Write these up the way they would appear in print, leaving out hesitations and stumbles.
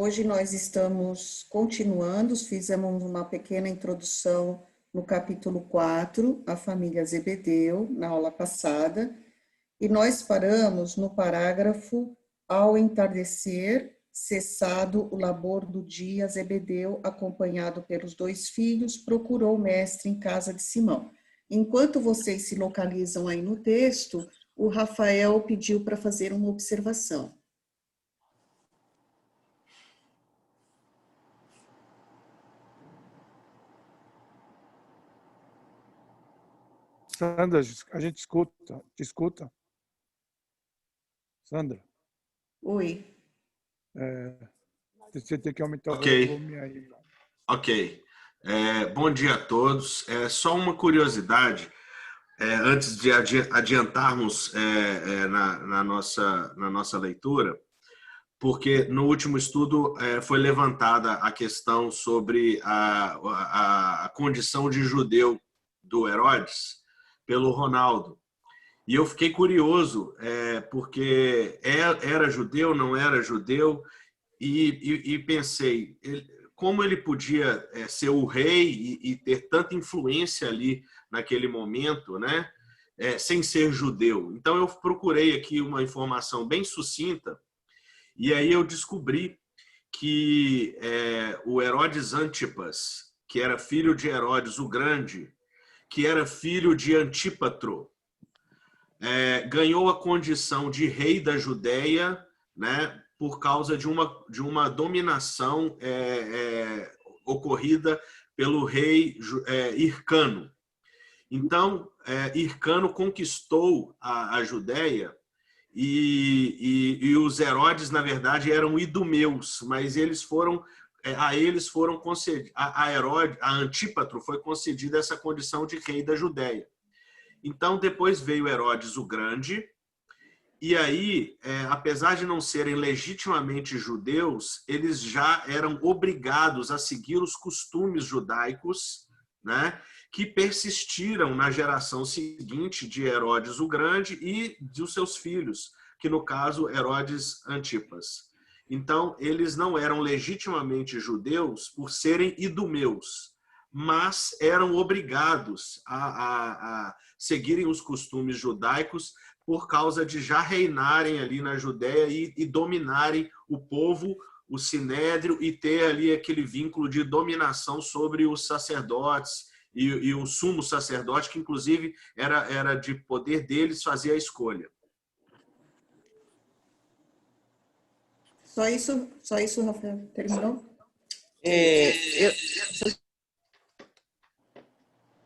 Hoje nós estamos continuando, fizemos uma pequena introdução no capítulo 4, a família Zebedeu, na aula passada, e nós paramos no parágrafo: ao entardecer, cessado o labor do dia, Zebedeu, acompanhado pelos 2 filhos, procurou o mestre em casa de Simão. Enquanto vocês se localizam aí no texto, o Rafael pediu para fazer uma observação. Sandra, a gente te escuta. Sandra. Oi. Você tem que aumentar o volume aí. Ok. Bom dia a todos. Só uma curiosidade, antes de adiantarmos na nossa leitura, porque no último estudo foi levantada a questão sobre a condição de judeu do Herodes pelo Ronaldo. E eu fiquei curioso, porque era judeu, não era judeu, e pensei, como ele podia ser o rei e ter tanta influência ali naquele momento, né, sem ser judeu. Então eu procurei aqui uma informação bem sucinta, e aí eu descobri que o Herodes Antipas, que era filho de Herodes o Grande, que era filho de Antípatro, ganhou a condição de rei da Judéia, né, por causa de uma dominação ocorrida pelo rei Hircano. Então, Hircano conquistou a Judéia e os Herodes, na verdade, eram idumeus, mas a Antípatro foi concedida essa condição de rei da Judéia. Então, depois veio Herodes o Grande, e aí, apesar de não serem legitimamente judeus, eles já eram obrigados a seguir os costumes judaicos, né, que persistiram na geração seguinte de Herodes o Grande e dos seus filhos, que no caso Herodes Antipas. Então, eles não eram legitimamente judeus por serem idumeus, mas eram obrigados a seguirem os costumes judaicos por causa de já reinarem ali na Judéia e dominarem o povo, o sinédrio, e ter ali aquele vínculo de dominação sobre os sacerdotes e o sumo sacerdote, que inclusive era de poder deles fazer a escolha. Só isso, Rafael. Terminou?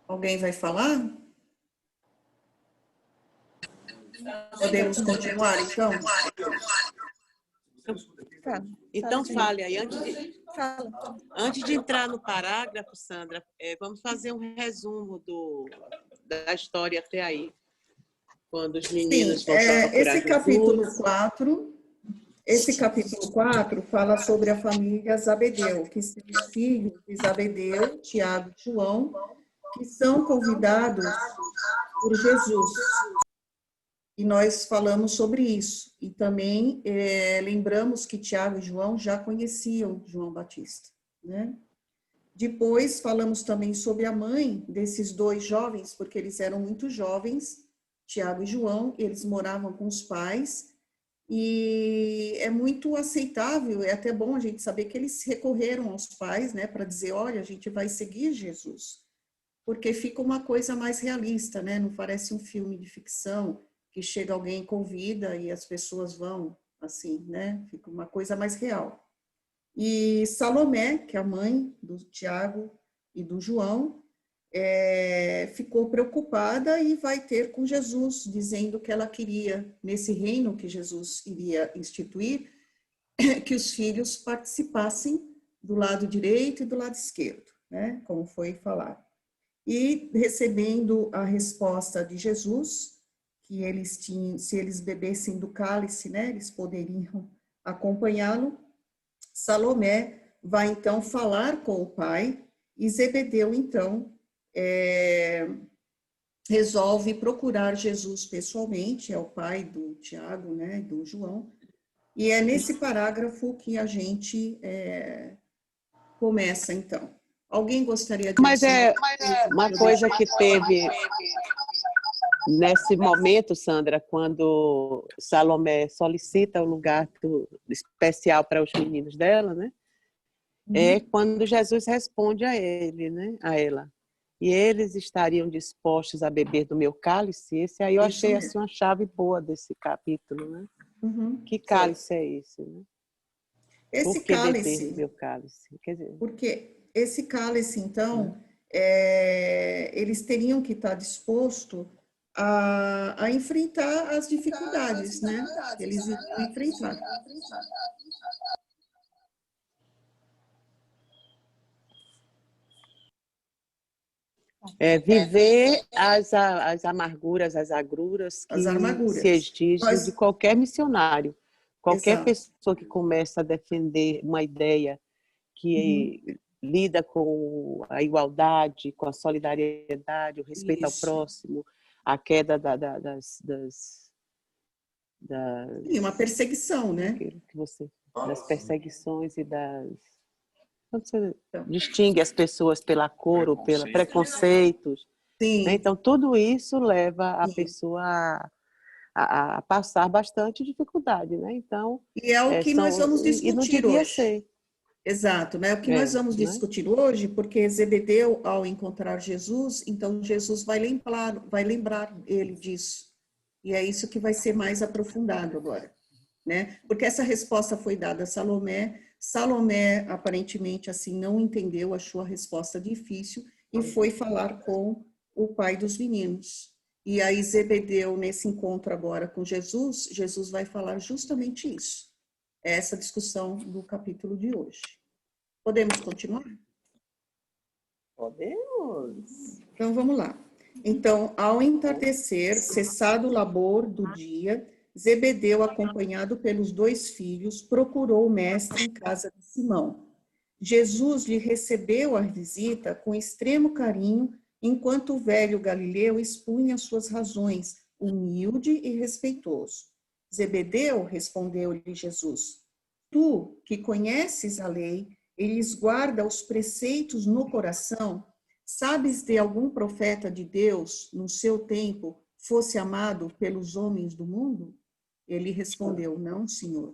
Alguém vai falar? Podemos continuar, então? Então, fale aí. Antes de entrar no parágrafo, Sandra, vamos fazer um resumo da história até aí. Quando os meninos vão procurar esse capítulo 4 fala sobre a família Zebedeu, que são os filhos de Zebedeu, Tiago e João, que são convidados por Jesus. E nós falamos sobre isso. E também lembramos que Tiago e João já conheciam João Batista, né? Depois falamos também sobre a mãe desses 2 jovens, porque eles eram muito jovens, Tiago e João, eles moravam com os pais, e é muito aceitável, é até bom a gente saber que eles recorreram aos pais, né, para dizer, olha, a gente vai seguir Jesus, porque fica uma coisa mais realista, né, não parece um filme de ficção, que chega alguém, convida e as pessoas vão, assim, né, fica uma coisa mais real. E Salomé, que é a mãe do Tiago e do João, ficou preocupada e vai ter com Jesus, dizendo que ela queria, nesse reino que Jesus iria instituir, que os filhos participassem do lado direito e do lado esquerdo, né, como foi falado. E recebendo a resposta de Jesus, que eles tinham, se eles bebessem do cálice, né, eles poderiam acompanhá-lo, Salomé vai então falar com o pai, e Zebedeu então resolve procurar Jesus pessoalmente, é o pai do Tiago, né, do João, E é nesse parágrafo que a gente começa, então. Alguém gostaria de Mas é adicionar uma coisa que teve nesse momento, Sandra, quando Salomé solicita o lugar especial para os meninos dela, né? É quando Jesus responde a ele, né? A ela. E eles estariam dispostos a beber do meu cálice? Esse aí eu achei assim, uma chave boa desse capítulo, né? Que cálice é esse, né? Esse Por que cálice, beber do meu cálice? Quer dizer, porque esse cálice, então, eles teriam que estar dispostos a enfrentar as dificuldades, né? Que eles iriam enfrentar. viver as amarguras, as agruras que As armaduras. se exigem de qualquer missionário. Qualquer Exato. pessoa que começa a defender uma ideia que lida com a igualdade, com a solidariedade, o respeito ao próximo, a queda E uma perseguição, né? das perseguições e das... Quando você distingue as pessoas pela cor ou pelo preconceitos. Sim. Né? Então, tudo isso leva a pessoa a passar bastante dificuldade, né? Então, e é o que nós vamos discutir e não devia hoje. Ser. Exato, né? O que nós vamos discutir hoje, porque Zebedeu, ao encontrar Jesus, então Jesus vai lembrar ele disso. E é isso que vai ser mais aprofundado agora, né? Porque essa resposta foi dada a Salomé. Salomé, aparentemente, assim, não entendeu, achou a resposta difícil e foi falar com o pai dos meninos. E aí Zebedeu, nesse encontro agora com Jesus, Jesus vai falar justamente isso. É essa discussão do capítulo de hoje. Podemos continuar? Podemos. Então, vamos lá. Então, ao entardecer, cessado o labor do dia, Zebedeu, acompanhado pelos 2 filhos, procurou o mestre em casa de Simão. Jesus lhe recebeu a visita com extremo carinho, enquanto o velho Galileu expunha suas razões, humilde e respeitoso. Zebedeu, respondeu-lhe Jesus, tu, que conheces a lei, e lhes guarda os preceitos no coração, sabes de algum profeta de Deus, no seu tempo, fosse amado pelos homens do mundo? Ele respondeu, não, Senhor.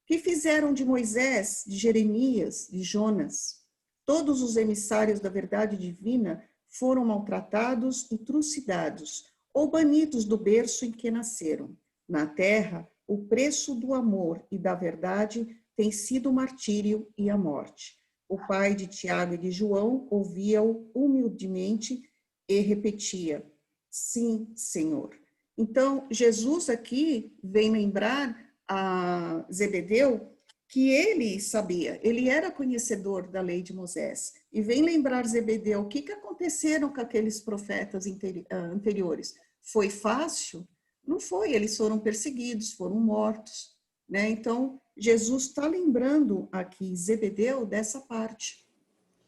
Que fizeram de Moisés, de Jeremias, de Jonas? Todos os emissários da verdade divina foram maltratados e trucidados, ou banidos do berço em que nasceram. Na terra, o preço do amor e da verdade tem sido o martírio e a morte. O pai de Tiago e de João ouvia-o humildemente e repetia, sim, Senhor. Então, Jesus aqui vem lembrar a Zebedeu que ele sabia, ele era conhecedor da lei de Moisés, e vem lembrar Zebedeu o que aconteceram com aqueles profetas anteriores. Foi fácil? Não foi, eles foram perseguidos, foram mortos, né? Então, Jesus está lembrando aqui Zebedeu dessa parte,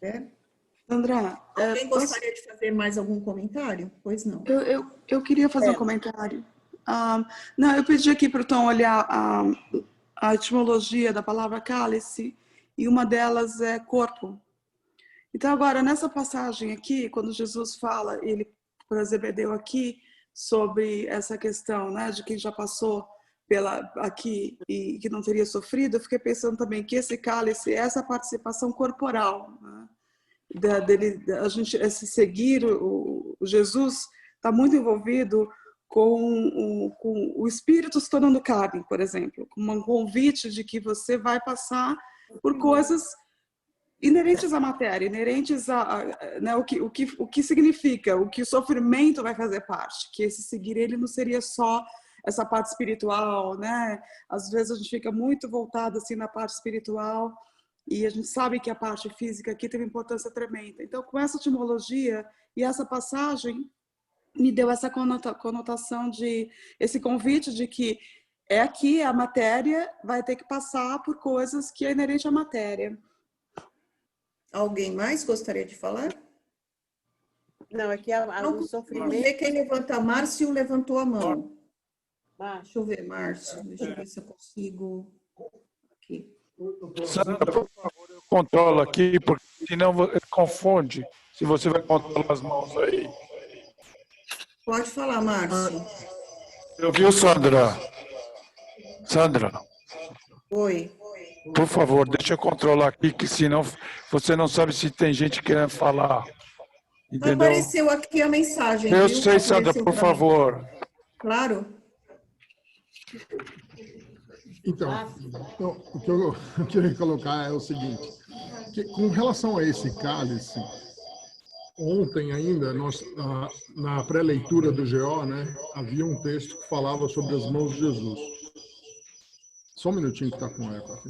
né? Sandra, alguém gostaria de fazer mais algum comentário? Pois não. Eu queria fazer um comentário. Não, eu pedi aqui para o Tom olhar a etimologia da palavra cálice, e uma delas é corpo. Então, agora, nessa passagem aqui, quando Jesus fala, ele para Zebedeu aqui, sobre essa questão, né, de quem já passou aqui e que não teria sofrido, eu fiquei pensando também que esse cálice é essa participação corporal, né? A gente seguir o Jesus está muito envolvido com o espírito se tornando carne, por exemplo, com um convite de que você vai passar por coisas inerentes à matéria, inerentes né, o que significa, o que o sofrimento vai fazer parte, que esse seguir ele não seria só essa parte espiritual, né? Às vezes a gente fica muito voltado assim na parte espiritual e a gente sabe que a parte física aqui tem uma importância tremenda. Então, com essa etimologia e essa passagem, me deu essa conotação de esse convite de que aqui a matéria vai ter que passar por coisas que é inerente à matéria. Alguém mais gostaria de falar? Não, é que o sofrimento... Vamos ver quem levanta. Márcio levantou a mão. Márcio. Deixa eu ver, Márcio. Deixa eu ver se eu consigo... Sandra, por favor, eu controlo aqui, porque senão confunde se você vai controlar as mãos aí. Pode falar, Márcio. Você ouviu, Sandra? Sandra, Oi. por favor, deixa eu controlar aqui, que senão você não sabe se tem gente querendo falar. Entendeu? Apareceu aqui a mensagem, Eu viu? sei, Sandra, Apareceu por pra mim. favor. Claro. Então, o que eu queria colocar é o seguinte, que com relação a esse cálice, ontem ainda, na pré-leitura do GO, né, havia um texto que falava sobre as mãos de Jesus. Só um minutinho que está com eco aqui.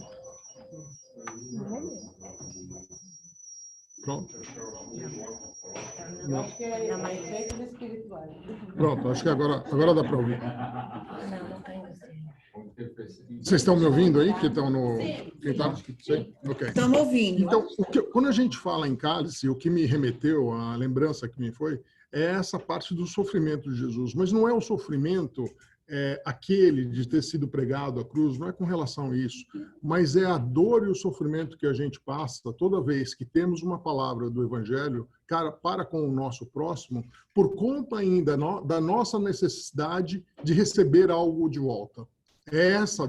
Pronto. Não. Pronto, acho que agora dá para ouvir. Vocês estão me ouvindo aí? Que estão no... Quem tá? Sim? Ok. Estamos ouvindo. Então, quando a gente fala em cálice, o que me remeteu, a lembrança que me foi, é essa parte do sofrimento de Jesus. Mas não é o sofrimento aquele de ter sido pregado à cruz, não é com relação a isso, mas é a dor e o sofrimento que a gente passa toda vez que temos uma palavra do Evangelho, cara, para com o nosso próximo, por conta ainda da nossa necessidade de receber algo de volta. É essa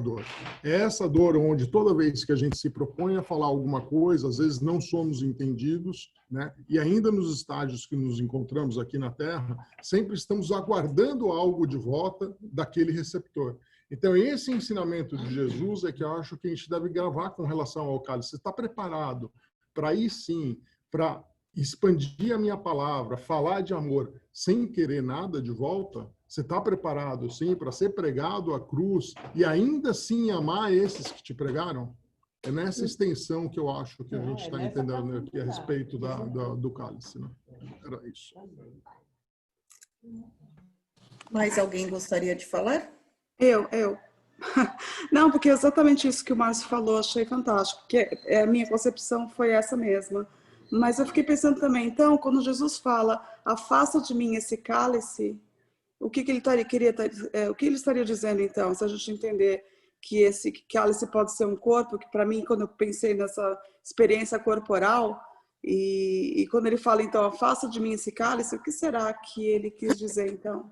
dor onde toda vez que a gente se propõe a falar alguma coisa, às vezes não somos entendidos, né? E ainda nos estágios que nos encontramos aqui na Terra, sempre estamos aguardando algo de volta daquele receptor. Então, esse ensinamento de Jesus é que eu acho que a gente deve gravar com relação ao cálice. Você está preparado para ir sim, para expandir a minha palavra, falar de amor sem querer nada de volta? Você está preparado, sim, para ser pregado à cruz e ainda assim amar esses que te pregaram? É nessa extensão que eu acho que a gente está entendendo aqui a respeito do cálice. Né? Era isso. Mais alguém gostaria de falar? Eu. Não, porque é exatamente isso que o Márcio falou, achei fantástico, porque a minha concepção foi essa mesma. Mas eu fiquei pensando também, então, quando Jesus fala, afasta de mim esse cálice, o que ele estaria dizendo, então, se a gente entender que esse cálice pode ser um corpo, que para mim, quando eu pensei nessa experiência corporal, e quando ele fala, então, afasta de mim esse cálice, o que será que ele quis dizer, então?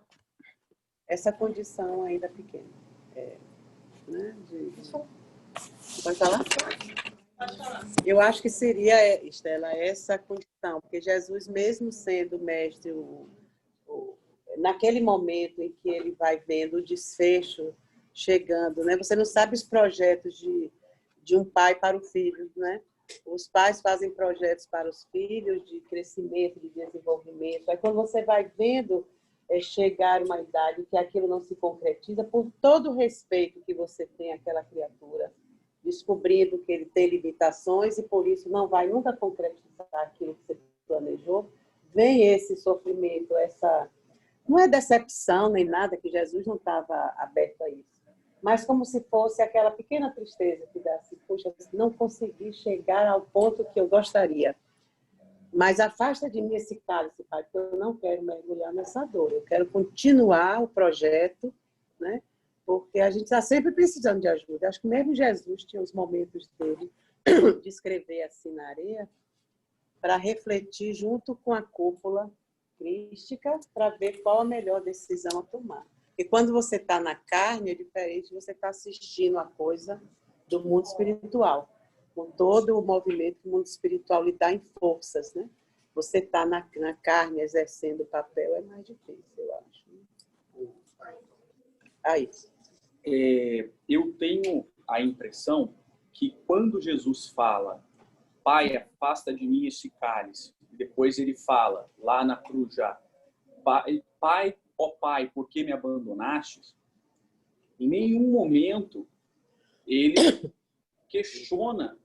Essa condição ainda pequena. Né, Pode falar? Eu acho que seria, Estela, essa condição, porque Jesus, mesmo sendo mestre, naquele momento em que ele vai vendo o desfecho chegando, né? Você não sabe os projetos de um pai para o filho, né? Os pais fazem projetos para os filhos de crescimento, de desenvolvimento. Aí quando você vai vendo chegar uma idade que aquilo não se concretiza, por todo o respeito que você tem àquela criatura, descobrindo que ele tem limitações e por isso não vai nunca concretizar aquilo que você planejou, vem esse sofrimento, essa... Não é decepção nem nada, que Jesus não estava aberto a isso, mas como se fosse aquela pequena tristeza que dá assim, puxa, não consegui chegar ao ponto que eu gostaria. Mas afasta de mim esse cálice, Pai, porque eu não quero mergulhar nessa dor. Eu quero continuar o projeto, né? Porque a gente está sempre precisando de ajuda. Acho que mesmo Jesus tinha os momentos dele de escrever assim na areia para refletir junto com a cúpula crística para ver qual a melhor decisão a tomar. E quando você está na carne, é diferente, você está assistindo a coisa do mundo espiritual, com todo o movimento que o mundo espiritual lhe dá em forças, né? Você está na carne exercendo o papel, é mais difícil, eu acho. Aí. Eu tenho a impressão que quando Jesus fala, Pai, afasta de mim esse cálice, depois ele fala, lá na cruz já, Pai, ó Pai, por que me abandonastes? Em nenhum momento ele questiona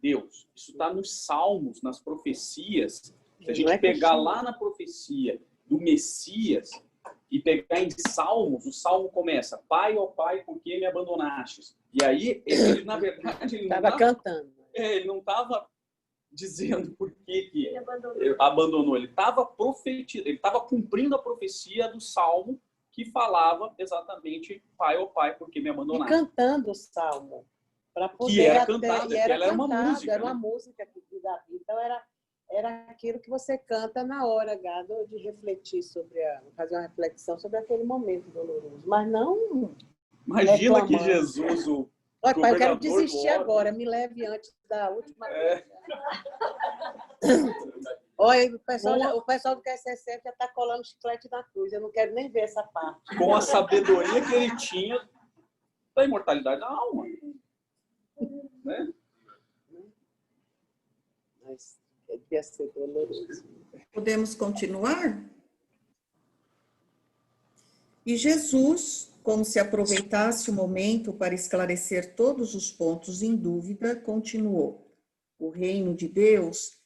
Deus. Isso está nos Salmos, nas profecias. Se a gente pegar lá na profecia do Messias e pegar em Salmos, o Salmo começa, Pai, ó Pai, por que me abandonastes? E aí, ele na verdade, ele estava cantando. Ele não estava dizendo por que abandonou. Ele estava profetizando, ele estava cumprindo a profecia do Salmo que falava exatamente Pai, ó Pai, por que me abandonaste? E cantando o Salmo. Para Que poder era até- cantada, e era que ela era uma cantado, música, era né? uma música de Davi. Então era aquilo que você canta na hora, Gado, de refletir fazer uma reflexão sobre aquele momento doloroso. Mas não Imagina que reclamando. Jesus, o Olha, pai, eu quero governador do desistir órgão, agora, me leve antes da última É. vez. Olha, o pessoal do QSSF já está colando chiclete na cruz, eu não quero nem ver essa parte. com a sabedoria que ele tinha da imortalidade da alma. Né? Mas devia ser doloroso. Podemos continuar? E Jesus, como se aproveitasse o momento para esclarecer todos os pontos em dúvida, continuou: o reino de Deus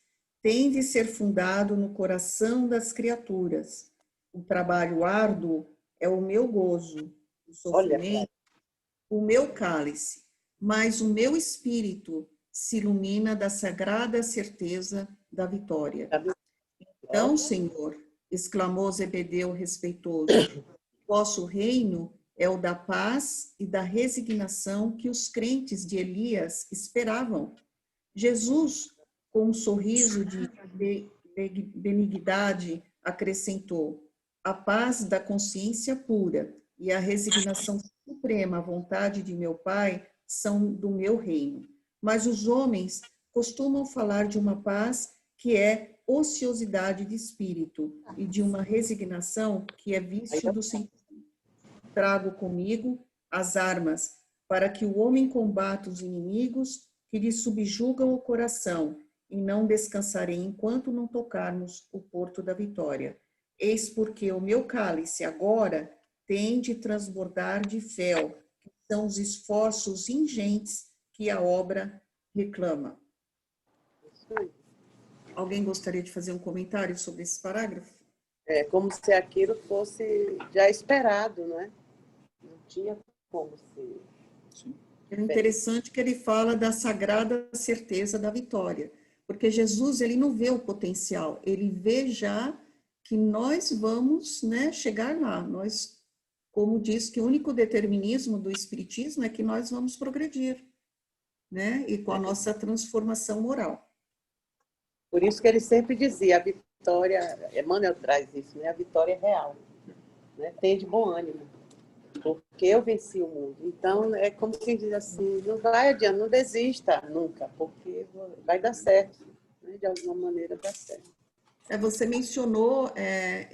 tem de ser fundado no coração das criaturas. O trabalho árduo é o meu gozo, o sofrimento, o meu cálice, mas o meu espírito se ilumina da sagrada certeza da vitória. Então, Senhor, exclamou Zebedeu respeitoso, vosso reino é o da paz e da resignação que os crentes de Elias esperavam. Jesus, com um sorriso de benignidade, acrescentou: a paz da consciência pura e a resignação suprema à vontade de meu Pai são do meu reino. Mas os homens costumam falar de uma paz que é ociosidade de espírito e de uma resignação que é vício do sentimento. Trago comigo as armas para que o homem combata os inimigos que lhe subjugam o coração, e não descansarei enquanto não tocarmos o porto da vitória. Eis porque o meu cálice agora tem de transbordar de fel, que são os esforços ingentes que a obra reclama. Alguém gostaria de fazer um comentário sobre esse parágrafo? É como se aquilo fosse já esperado, não é? Não tinha como ser. É interessante que ele fala da sagrada certeza da vitória, porque Jesus, ele não vê o potencial, ele vê já que nós vamos, né, chegar lá. Nós, como diz que o único determinismo do espiritismo é que nós vamos progredir, né, e com a nossa transformação moral. Por isso que ele sempre dizia, a vitória, Emmanuel traz isso, né? A vitória é real, né? Tem de bom ânimo, porque eu venci o mundo. Então, é como quem diz assim, não vai adiante, não desista nunca, porque vai dar certo, né? De alguma maneira dá certo. Você mencionou é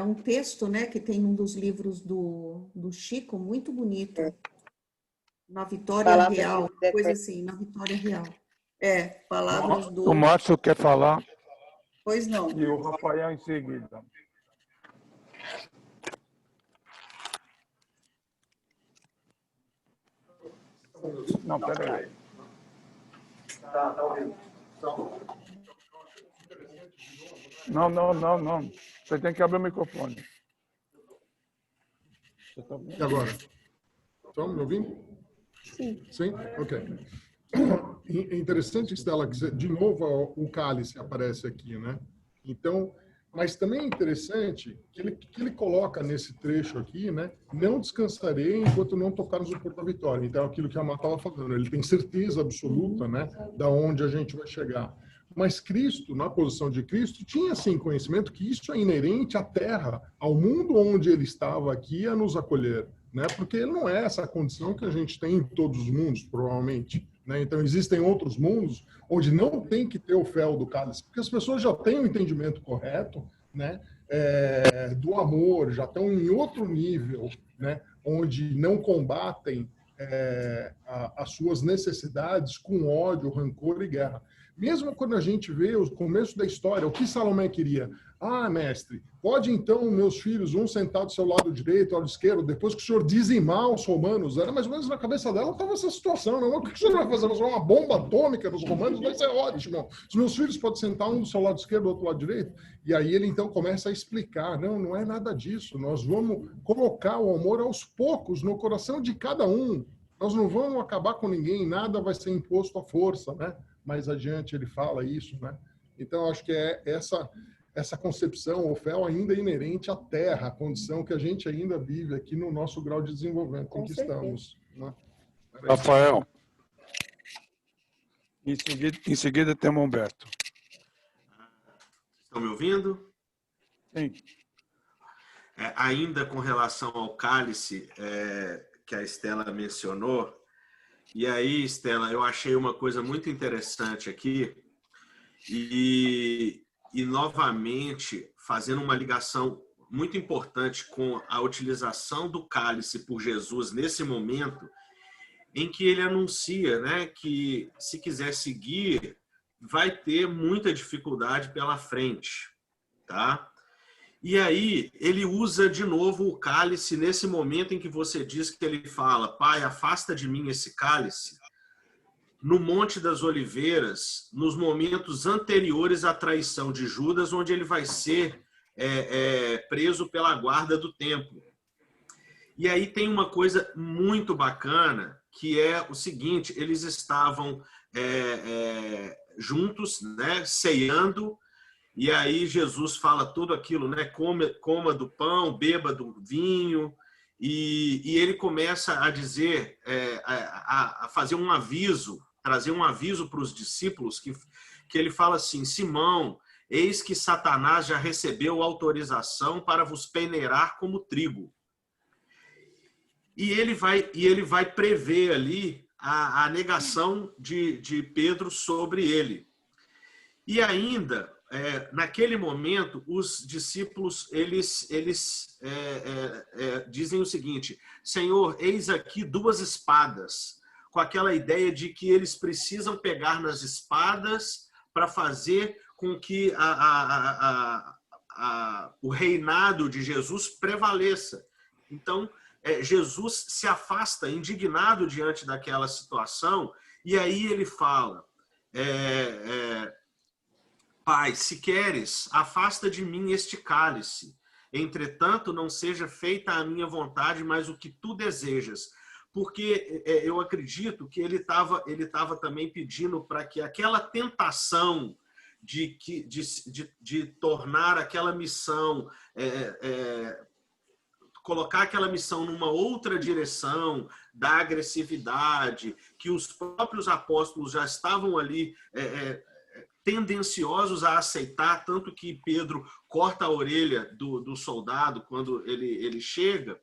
um texto, né, que tem um dos livros do Chico, muito bonito, Na Vitória Palavras Real, de coisa assim, Na Vitória Real. Palavras do... O Márcio quer falar Pois não. e o Rafael em seguida. Não, peraí. Não. Você tem que abrir o microfone. E agora? Estão me ouvindo? Sim. Sim? Ok. É interessante, Stella, que de novo o cálice aparece aqui, né? Então, mas também é interessante que ele coloca nesse trecho aqui, né? Não descansarei enquanto não tocarmos o porto da vitória. Então, aquilo que a Má estava falando, ele tem certeza absoluta, né? Da onde a gente vai chegar. Mas Cristo, na posição de Cristo, tinha sim conhecimento que isso é inerente à Terra, ao mundo onde ele estava aqui a nos acolher, né? Porque não é essa condição que a gente tem em todos os mundos, provavelmente, né? Então existem outros mundos onde não tem que ter o fel do cálice, porque as pessoas já têm o entendimento correto, né? Do amor, já estão em outro nível, né? Onde não combatem as suas necessidades com ódio, rancor e guerra. Mesmo quando a gente vê o começo da história, o que Salomé queria? Ah, mestre, pode então meus filhos, um sentado do seu lado direito, lado esquerdo, depois que o senhor dizimar os romanos, era mais ou menos na cabeça dela estava essa situação, não? O que o senhor vai fazer? Vai fazer uma bomba atômica nos romanos? Vai ser ótimo. Os meus filhos podem sentar um do seu lado esquerdo, do outro lado direito? E aí ele então começa a explicar, não é nada disso, nós vamos colocar o amor aos poucos no coração de cada um. Nós não vamos acabar com ninguém, nada vai ser imposto à força, né? Mais adiante ele fala isso, né? Então, acho que é essa concepção, o fel ainda é inerente à Terra, a condição que a gente ainda vive aqui no nosso grau de desenvolvimento em que estamos. Né? Rafael, Em seguida temos Humberto. Estão me ouvindo? Sim. Ainda com relação ao cálice que a Estela mencionou, e aí, Estela, eu achei uma coisa muito interessante aqui, e novamente, fazendo uma ligação muito importante com a utilização do cálice por Jesus nesse momento, em que ele anuncia, né, que se quiser seguir, vai ter muita dificuldade pela frente, tá? E aí ele usa de novo o cálice nesse momento em que você diz que ele fala: Pai, afasta de mim esse cálice. No Monte das Oliveiras, nos momentos anteriores à traição de Judas, onde ele vai ser preso pela guarda do templo. E aí tem uma coisa muito bacana, que é o seguinte: eles estavam juntos, né, ceando, e aí Jesus fala tudo aquilo, né, coma do pão, beba do vinho, e ele começa a dizer, a fazer um aviso, trazer um aviso para os discípulos, que ele fala assim: Simão, eis que Satanás já recebeu autorização para vos peneirar como trigo. E ele vai prever ali a negação de Pedro sobre ele. E ainda, naquele momento, os discípulos eles dizem o seguinte: Senhor, eis aqui 2 espadas, com aquela ideia de que eles precisam pegar nas espadas para fazer com que o reinado de Jesus prevaleça. Então, Jesus se afasta, indignado diante daquela situação, e aí ele fala: Pai, se queres, afasta de mim este cálice. Entretanto, não seja feita a minha vontade, mas o que tu desejas. Porque eu acredito que ele estava também pedindo para que aquela tentação de tornar aquela missão, colocar aquela missão numa outra direção, da agressividade, que os próprios apóstolos já estavam ali tendenciosos a aceitar, tanto que Pedro corta a orelha do soldado quando ele chega.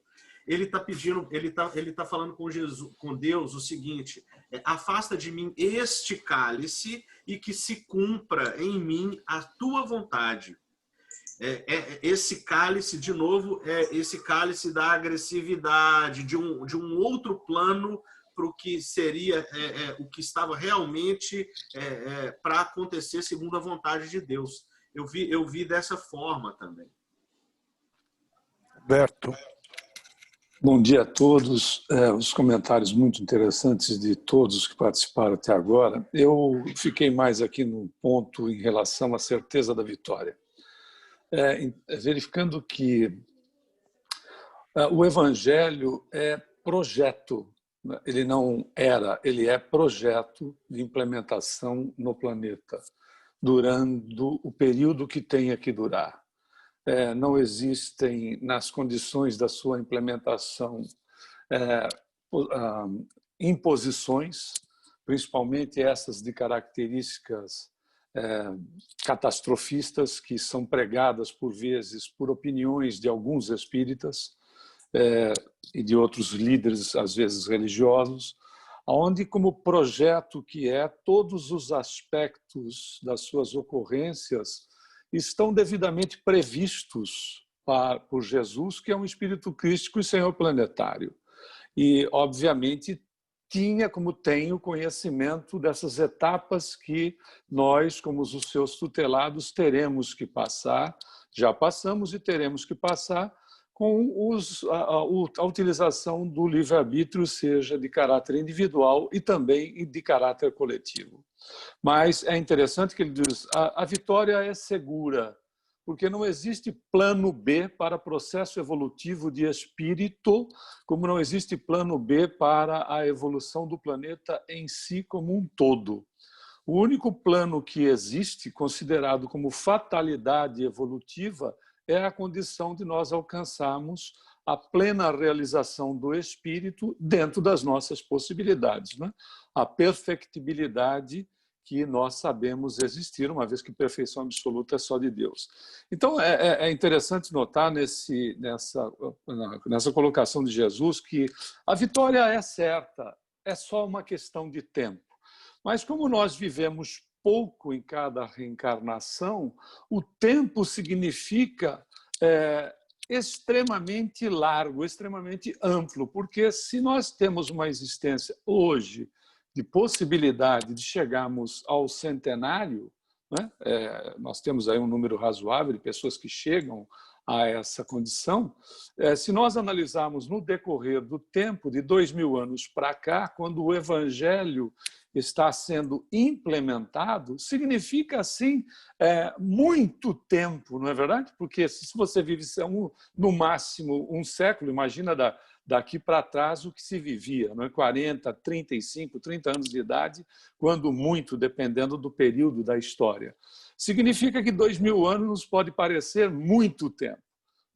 Ele está pedindo, ele tá falando com Jesus, com Deus, o seguinte: afasta de mim este cálice e que se cumpra em mim a tua vontade. Esse cálice, de novo, esse cálice da agressividade, de um outro plano para o que seria o que estava realmente para acontecer segundo a vontade de Deus. Eu vi dessa forma também. Roberto. Bom dia a todos. Os comentários muito interessantes de todos que participaram até agora. Eu fiquei mais aqui num ponto em relação à certeza da vitória. Verificando que o Evangelho é projeto, ele não era, ele é projeto de implementação no planeta, durando o período que tenha que durar. Não existem, nas condições da sua implementação, imposições, principalmente essas de características catastrofistas, que são pregadas por vezes por opiniões de alguns espíritas e de outros líderes, às vezes religiosos, onde, como projeto que todos os aspectos das suas ocorrências estão devidamente previstos por Jesus, que é um espírito crístico e senhor planetário. E, obviamente, tinha, como tem, o conhecimento dessas etapas que nós, como os seus tutelados, teremos que passar, já passamos e teremos que passar, com a utilização do livre-arbítrio, seja de caráter individual e também de caráter coletivo. Mas é interessante que ele diz: a vitória é segura, porque não existe plano B para processo evolutivo de espírito, como não existe plano B para a evolução do planeta em si como um todo. O único plano que existe, considerado como fatalidade evolutiva, é a condição de nós alcançarmos a plena realização do espírito dentro das nossas possibilidades, né? A perfectibilidade que nós sabemos existir, uma vez que perfeição absoluta é só de Deus. Então, é interessante notar nessa colocação de Jesus que a vitória é certa, é só uma questão de tempo. Mas como nós vivemos pouco em cada reencarnação, o tempo significa extremamente largo, extremamente amplo, porque se nós temos uma existência hoje de possibilidade de chegarmos ao centenário, né? Nós temos aí um número razoável de pessoas que chegam a essa condição. Se nós analisarmos no decorrer do tempo de 2000 anos para cá, quando o Evangelho está sendo implementado, significa, assim, muito tempo, não é verdade? Porque se você vive no máximo um século, imagina daqui para trás o que se vivia, não é? 40, 35, 30 anos de idade, quando muito, dependendo do período da história. Significa que 2000 anos nos pode parecer muito tempo,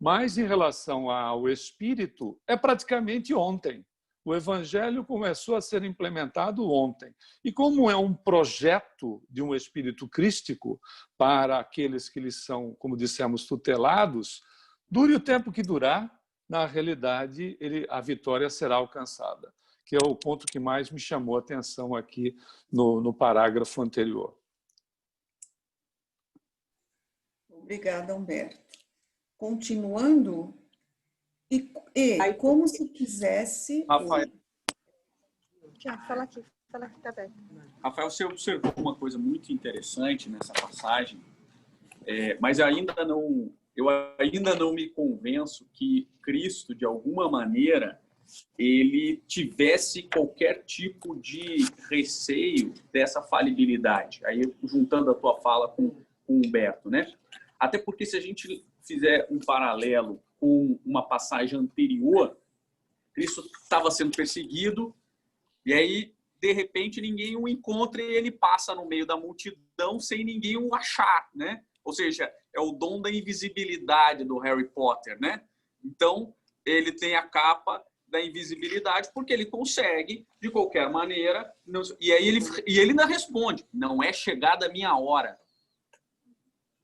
mas em relação ao espírito, é praticamente ontem. O Evangelho começou a ser implementado ontem. E como é um projeto de um espírito crístico para aqueles que lhes são, como dissemos, tutelados, dure o tempo que durar, na realidade, a vitória será alcançada, que é o ponto que mais me chamou a atenção aqui no parágrafo anterior. Obrigada, Humberto. Continuando, e como se quisesse... Rafael, Fala aqui, tá bem. Rafael, você observou uma coisa muito interessante nessa passagem, mas eu ainda não me convenço que Cristo, de alguma maneira, ele tivesse qualquer tipo de receio dessa falibilidade. Aí, juntando a tua fala com o Humberto, né? Até porque se a gente fizer um paralelo com uma passagem anterior, Cristo estava sendo perseguido e aí, de repente, ninguém o encontra e ele passa no meio da multidão sem ninguém o achar, né? Ou seja, é o dom da invisibilidade do Harry Potter, né? Então, ele tem a capa da invisibilidade porque ele consegue, de qualquer maneira, e ele ainda responde, não é chegada a minha hora.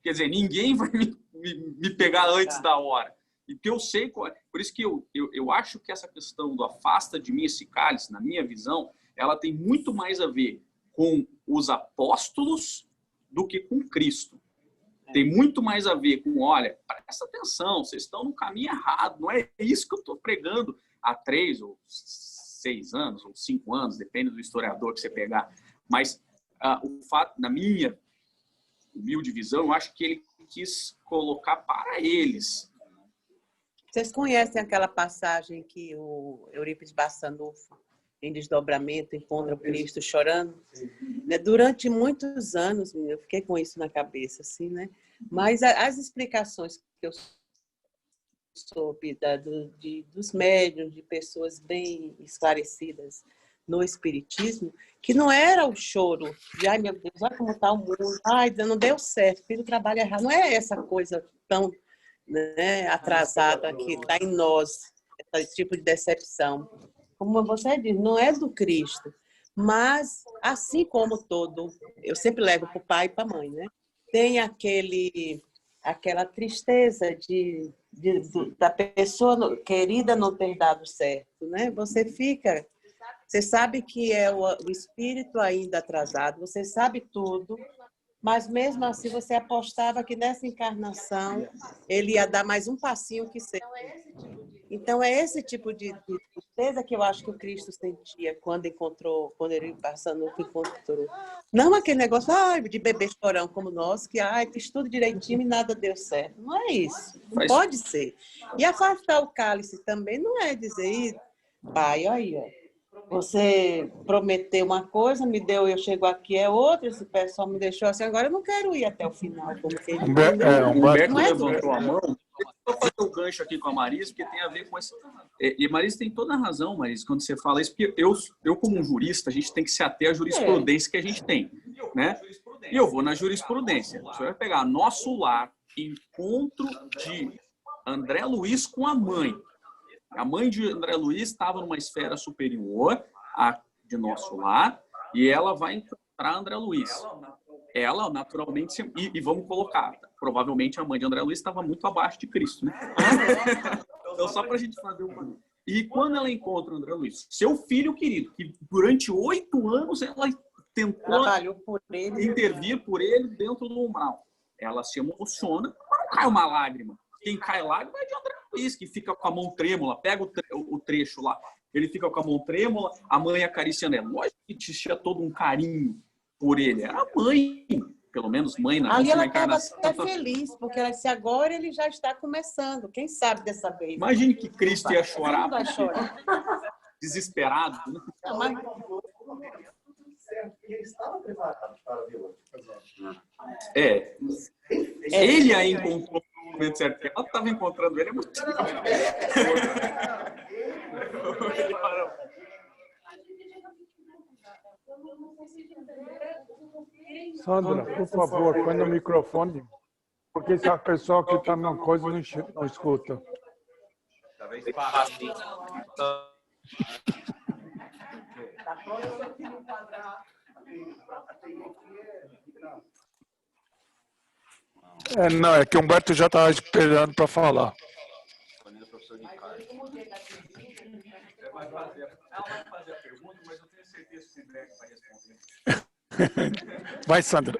Quer dizer, ninguém vai me pegar antes da hora. E que eu sei, por isso que eu acho que essa questão do afasta de mim esse cálice, na minha visão, ela tem muito mais a ver com os apóstolos do que com Cristo. Tem muito mais a ver com, olha, presta atenção, vocês estão no caminho errado, não é isso que eu estou pregando há 3 ou 6 anos, ou 5 anos, depende do historiador que você pegar. Mas o fato, na minha humilde visão, eu acho que ele quis colocar para eles. Vocês conhecem aquela passagem que o Eurípides Barçanufo, em Desdobramento, encontra o Cristo chorando? Durante muitos anos, eu fiquei com isso na cabeça, assim, né? Mas as explicações que eu soube dos médiuns, de pessoas bem esclarecidas no espiritismo, que não era o choro de, ai meu Deus, olha como está o mundo, ai, não deu certo, fiz o trabalho errado. Não é essa coisa tão, né, atrasada que está em nós, esse tipo de decepção. Como você diz, não é do Cristo, mas assim como todo, eu sempre levo para o pai e para a mãe, né? Tem aquela tristeza da pessoa querida não ter dado certo, né? Você sabe que é o espírito ainda atrasado, você sabe tudo, mas mesmo assim você apostava que nessa encarnação ele ia dar mais um passinho que seja. Então é esse tipo de tristeza que eu acho que o Cristo sentia quando ele passando, encontrou. Não aquele negócio de bebê chorão como nós, que fiz tudo direitinho e nada deu certo. Não é isso, não pode ser. E afastar o cálice também não é dizer, pai, aí, ó. Você prometeu uma coisa, me deu, eu chego aqui, é outra, esse pessoal me deixou assim, agora eu não quero ir até o final. Como que ele Humberto levantou a mão. Deixa eu fazer o gancho aqui com a Marisa, porque tem a ver com esse... E Marisa tem toda a razão, Marisa, quando você fala isso, porque eu como um jurista, a gente tem que se ater à jurisprudência que a gente tem, né? E eu vou na jurisprudência. Você vai pegar Nosso Lar, encontro de André Luiz com a mãe. A mãe de André Luiz estava numa esfera superior à de Nosso Lar e ela vai encontrar para André Luiz. Ela, naturalmente, e vamos colocar, provavelmente a mãe de André Luiz estava muito abaixo de Cristo, né? Então, só para a gente fazer um... E quando ela encontra o André Luiz, seu filho querido, que durante 8 anos ela tentou intervir por ele dentro do umbral. Ela se emociona, mas não cai uma lágrima. Quem cai lágrima é de André Luiz, que fica com a mão trêmula, pega o trecho lá, ele fica com a mão trêmula, a mãe acariciando ele. Lógico que tinha todo um carinho por ele. Era a mãe, pelo menos mãe na Ali ela estava encarnação. até feliz, porque ela disse, agora ele já está começando. Quem sabe dessa vez? Imagine que Cristo ia chorar. Não vai chorar. Desesperado. Né? Não, mas... Ele estava preparado para vê-la. Ele a encontrou no momento certo. Ela estava encontrando ele muito. Sandra, por favor, põe no microfone, porque se a pessoa que está numa coisa não escuta. Talvez passe. Não, é que o Humberto já estava esperando para falar. Ela vai fazer a pergunta, mas eu tenho certeza que o Humberto vai responder. Vai, Sandra.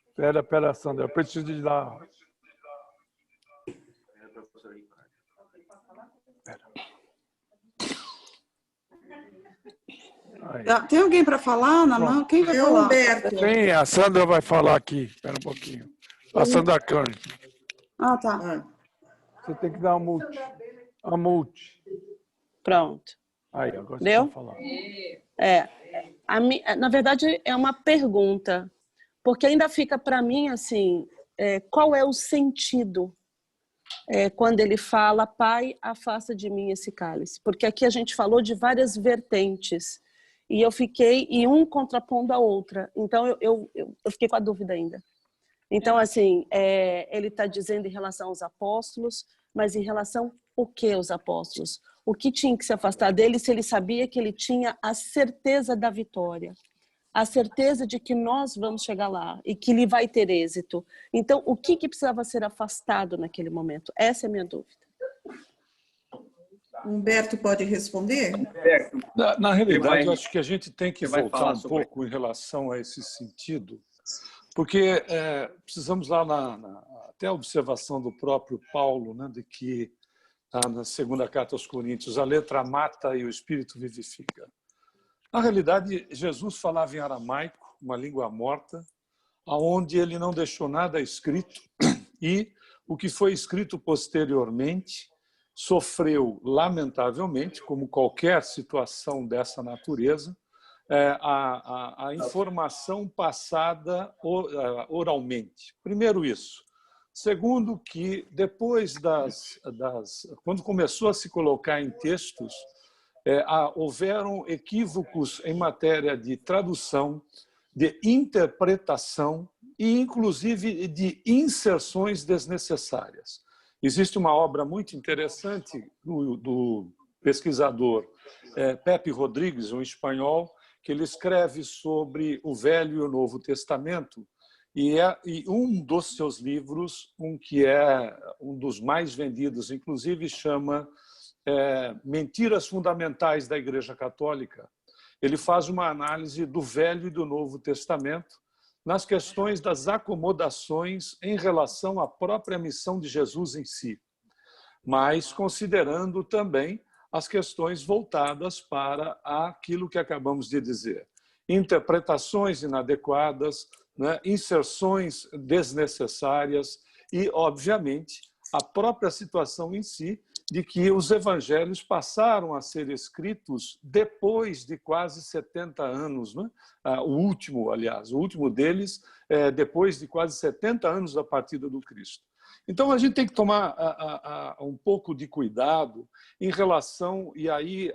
Espera, Sandra, eu preciso de dar... Tem alguém para falar, Namã? Quem vai falar? Humberto. Sim, a Sandra vai falar aqui. Espera um pouquinho. A Sandra Kern. Ah, tá. Você tem que dar um mute. A mute. Pronto. Aí, agora você Deu? vai falar. Na verdade, é uma pergunta, porque ainda fica para mim assim, qual é o sentido quando ele fala, Pai, afasta de mim esse cálice? Porque aqui a gente falou de várias vertentes, e eu fiquei, e um contrapondo a outra, então eu fiquei com a dúvida ainda. Então, assim, ele está dizendo em relação aos apóstolos, mas em relação ao que os apóstolos? O que tinha que se afastar dele se ele sabia que ele tinha a certeza da vitória, a certeza de que nós vamos chegar lá e que ele vai ter êxito. Então, o que precisava ser afastado naquele momento? Essa é a minha dúvida. Humberto pode responder? Na realidade, eu acho que a gente tem que voltar um sobre... pouco em relação a esse sentido, porque precisamos lá até a observação do próprio Paulo, né, de que na segunda carta aos Coríntios, a letra mata e o espírito vivifica. Na realidade, Jesus falava em aramaico, uma língua morta, onde ele não deixou nada escrito, e o que foi escrito posteriormente sofreu, lamentavelmente, como qualquer situação dessa natureza, a informação passada oralmente. Primeiro isso. Segundo, que depois quando começou a se colocar em textos, houveram equívocos em matéria de tradução, de interpretação e, inclusive, de inserções desnecessárias. Existe uma obra muito interessante do pesquisador Pepe Rodrigues, um espanhol, que ele escreve sobre o Velho e o Novo Testamento, e um dos seus livros, que é um dos mais vendidos, inclusive, chama Mentiras Fundamentais da Igreja Católica. Ele faz uma análise do Velho e do Novo Testamento nas questões das acomodações em relação à própria missão de Jesus em si, mas considerando também as questões voltadas para aquilo que acabamos de dizer. Interpretações inadequadas, né, inserções desnecessárias e, obviamente, a própria situação em si de que os evangelhos passaram a ser escritos depois de quase 70 anos. Né? O último deles, depois de quase 70 anos da partida do Cristo. Então, a gente tem que tomar um pouco de cuidado em relação, e aí